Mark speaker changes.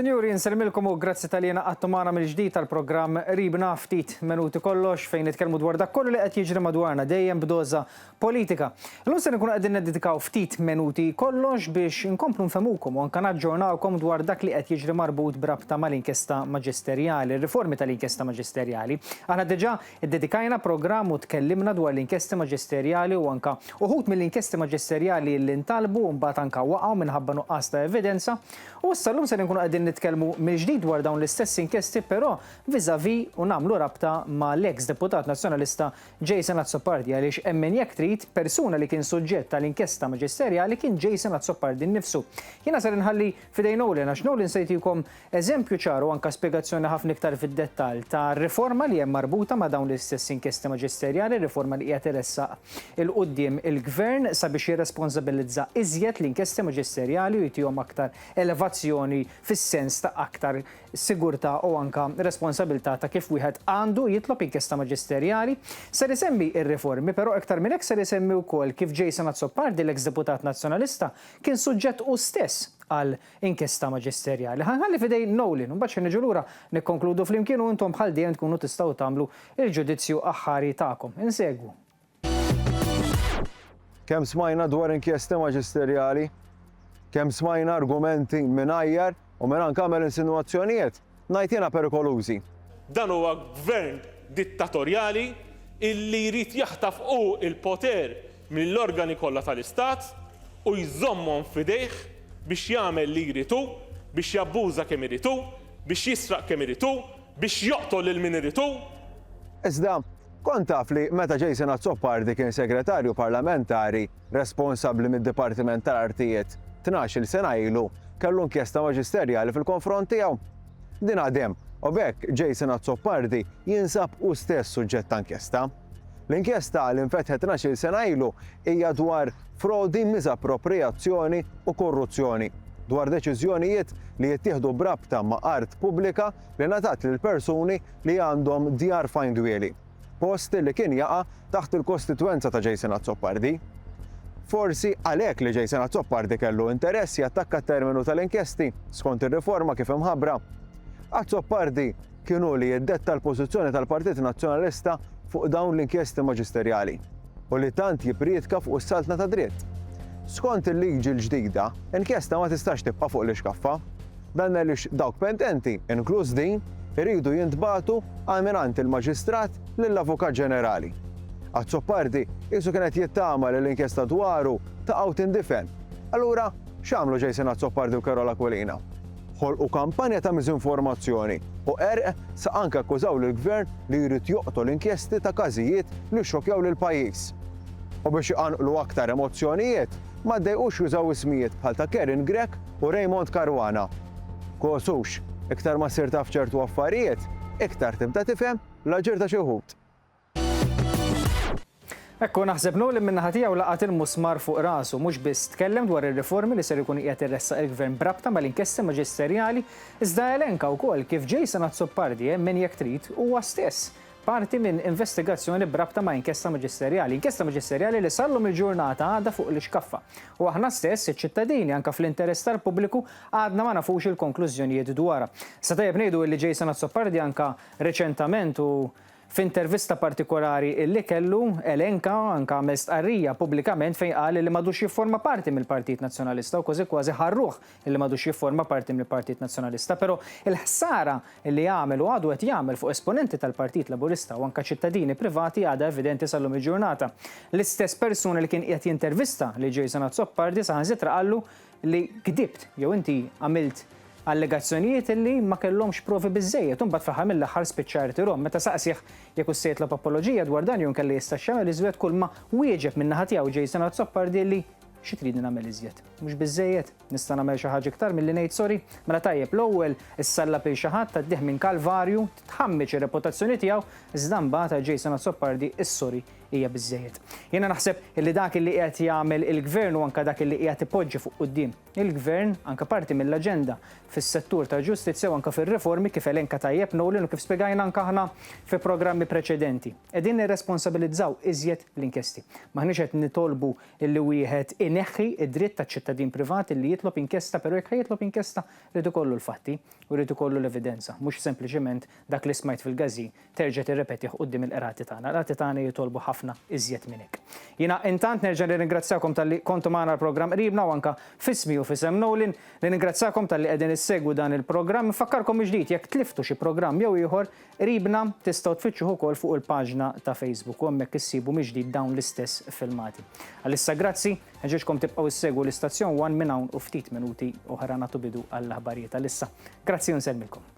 Speaker 1: Senjuri, nselmilkom u grazzi tal-jena għattumana mill-ġdid tal-programm Ribna ftit minuti kollox fejn nitkellmu dwar dak kollu li qed jiġri madwarna dejjem b'doża politika. Illum se nkunu qegħdin neddedikaw ftit minuti kollox biex inkomplu nfemukom u anke naġġornawkom dwar dak li qed jiġri marbut b'rabta mal-inkjesta maġisterjali, ir-riformi tal-inkjesta maġisterjali. Aħna diġà iddedikajna programm u tkellimna dwar l-inkjesti maġisterjali u anke uħud mill-inkjesti maġisterjali li ntalbu u mbagħad anke waqgħu minħabba nuqqas ta' evidenza. U issa llum se nkunu qegħdin nitkellmu mill-ġdid dwar dawn l-istess inkjesti, però viżavi u nagħmlu rabta ma' l-eks deputat nazzjonalista Jason Azzopardi għaliex hemm min jekk trid persuna li kien suġġett tal-inkjesta maġisterjali kien Jason Azzopardi nnifsu. Jiena ser inħalli f'idejn Nolin għax Nolin se jagħtikom eżempju ċaru anke spjegazzjoni ħafna iktar fid-dettall ta' riforma li hemm marbuta ma' dawn l-istess inkjesti maġisterjali, riforma li qiegħed iressaq il-qudiem il-gvern sabiex jirresponsabilizza iżjed l-inkjesti maġisterjali u jtihom aktar elevazzjoni fis-sens ta' aktar sigurtà u anka responsabilità ta' kif wieħed għandu jitlob inkjesta maġisterjali. Ser isemmi ir-riformi, però iktar minn hekk ser isemmi wkoll kif Jason Azzopardi l-eks deputat nazzjonalista kien suġġett hu stess għal inkjesta maġisterjali. Ħanħalli f'idejn Nolin, u mbagħad niġu lura nikkonkludu flimkien u intom bħal dejjem tkunu tistgħu tagħmlu il-ġudizzju aħħari tagħkom. Insegwu.
Speaker 2: Kemm smajna dwar inkjesti maġisterjali, kemm smajna argumenti mingħajjar u minn anke għamel insinuazzjonijiet ngħid jiena perikolużi.
Speaker 3: Dan huwa gvern dittatorjali illi jrid jaħtaf il-poter mill-organi kollha tal-Istat u jżommhom f'idejh biex jagħmel li jritu, biex jabbuża kemm iritu, biex jisraq kemm iritu, biex joqtol lil min iritu.
Speaker 2: Iżda, kont taf li meta Jason Azzopardi kien segretarju parlamentari responsabbli mid-Dipartiment tal-Artijiet 12 sena ilu kellu inkjesta maġisterjali fil-konfront tiegħu. Din għadhem u b'hekk Jason Azzopardi jinsab hu stess suġġett ta' inkjesta. L-inkjesta li nfetħet 12 sena ilu hija dwar frodi, miżappropriazzjoni u korruzzjoni, dwar deċiżjonijiet li jittieħdu b'rabta ma' art pubblika li ngħatat lil persuni li għandhom djar fajndwieli, post li kien jaqa' taħt il-kostitwenza ta' Jason Azzopardi. Forsi għalhekk li Jason Azzopardi kellu interess jattakka t-terminu tal-inkjesti skont ir-riforma kif imħabbra. Azzopardi kienu li jiddetta l-pożizzjoni tal-Partit Nazzjonalista fuq dawn l-inkjesti maġisterjali u li tant jipriedka fuq is-saltna ta' dritt. Skont il-liġi l-ġdida, inkjesta ma tistax tibqa' fuq l-iskaffa. Dan għaliex dawk pendenti, inkluż din, iridu jintbagħtu għal il-Maġistrat lill-Avukat Ġenerali. Azzopardi qisu kienet jittama li l-inkjesta dwaru taqgħu tindifen. Allura x'għamlu Jason Azzopardi u Carola Aquilina? Ħolqu kampanja ta' miżinformazzjoni u sa anke akkużaw lill-gvern li jrid joqtol l-inkjesti ta' każijiet li xokjaw lill-pajjiż. U biex iqanqlu aktar emozzjonijiet ma ddejqux jużaw ismijiet bħal ta' Karen Grek u Raymond Caruana. Kosux, iktar ma ssir taf ċertu affarijiet, iktar tibda tifhem l-aġir ta' xi wħud.
Speaker 1: Ekku naħseb Nolin minn naħa tiegħu laqat il-musmar fuq rasu, mhux biss tkellem dwar ir-riformi li ser ikun qiegħed irressaq il-gvern b'rabta mal-inkjesti maġisterjali, iżda elenka wkoll kif Jason Azzopardi hemm min jekk trid huwa stess parti minn investigazzjoni b'rabta ma' inkjesta maġisterjali. Inkjesta maġisterjali li sallhom il-ġurnata għadha fuq l-iskaffa. U aħna stess iċ-ċittadini anke fl-interess tal-pubbliku għadna ma nafux il-konklużjonijiet dwarha. Sa tajjeb ngħidu li Jason Azzopardi anke reċentament u f'intervista partikolari illi kellu elenka anke għamel stqarrija pubblikament fejn qal li m'għadux jifforma parti mill-Partit Nazzjonalista u kważi ħarruh illi m'għadux jifforma parti mill-Partit Nazzjonalista. Però il-ħsara li jagħmel u għadu qed jagħmel fuq esponenti tal-Partit Laburista u anke ċittadini privati għadha evidenti sallum il-ġurnata. L-istess persuna li kien qiegħed jintervista li Jason Azzopardi saħansitra qallu li kdibt jew inti għamilt allegazzjonijiet illi ma kellhomx provi biżżejjed u mbagħad fl-aħħar mill-aħħar spiċċar tirhom meta saqsih jekk hu se jitlob apoloġija dwar dan jew kelli jista' x'jagħmel iżjed kull ma wieġeb min naħa tiegħu Jason Azzopardi li xi tridni nagħmel iżjed. Mhux biżżejjed, nista' nagħmel xi ħaġa iktar milli ngħid sorry. Mela tajjeb l-ewwel issallab il xi ħadd taddih minn kalvarju, tħammiġ ir-reputazzjoni tiegħu, iżda mbagħad Jason Azzopardi is-sorry hija biżżejjed. Jiena naħseb li dak li qiegħed jagħmel il-gvern u anke dak li qiegħed ipoġġi fuq quddiem il-gvern anke parti mill-aġenda fis-settur tal-ġustizzja u anke fir-riformi kif elenka tajjeb Nolin u kif spjegajna anke aħna fi programmi preċedenti. Qegħdin nirresponsabilizzaw iżjed l-inkjesti. Maħniex qed nitolbu li wieħed ineħħi id-dritt taċ-ċittadin privat li jitlob inkjesta, però jekk jitlob inkjesta rid ikollu l-fatti u rid ikollu l-evidenza, mhux sempliċement dak li smajt fil-gażin terġa' tirrepetih quddiem il-qrati tagħna. L-qrati tagħna jitolbu ħafna iżjed minn hekk. Jiena intant nerġa' nirringrazzjakom talli kontu magħna l-programm qribna u anke fismi u fisem Nolin, nirringrazzjakom talli qegħdin issegwu dan il-programm. Fakkarkom ġdid jekk tliftu xi programm jew ieħor qribna tistgħu tfittxuh ukoll fuq il-paġna ta' Facebook u hemmhekk issibu miġdid dawn l-istess filmati. Għalissa grazzi, ħeġġeġkom tibqgħu issegwu l-istazzjon 1 minn hawn u ftit minuti oħra nagħtu bidu għall-aħbarijiet għalissa. Grazzi u nsellmilkom.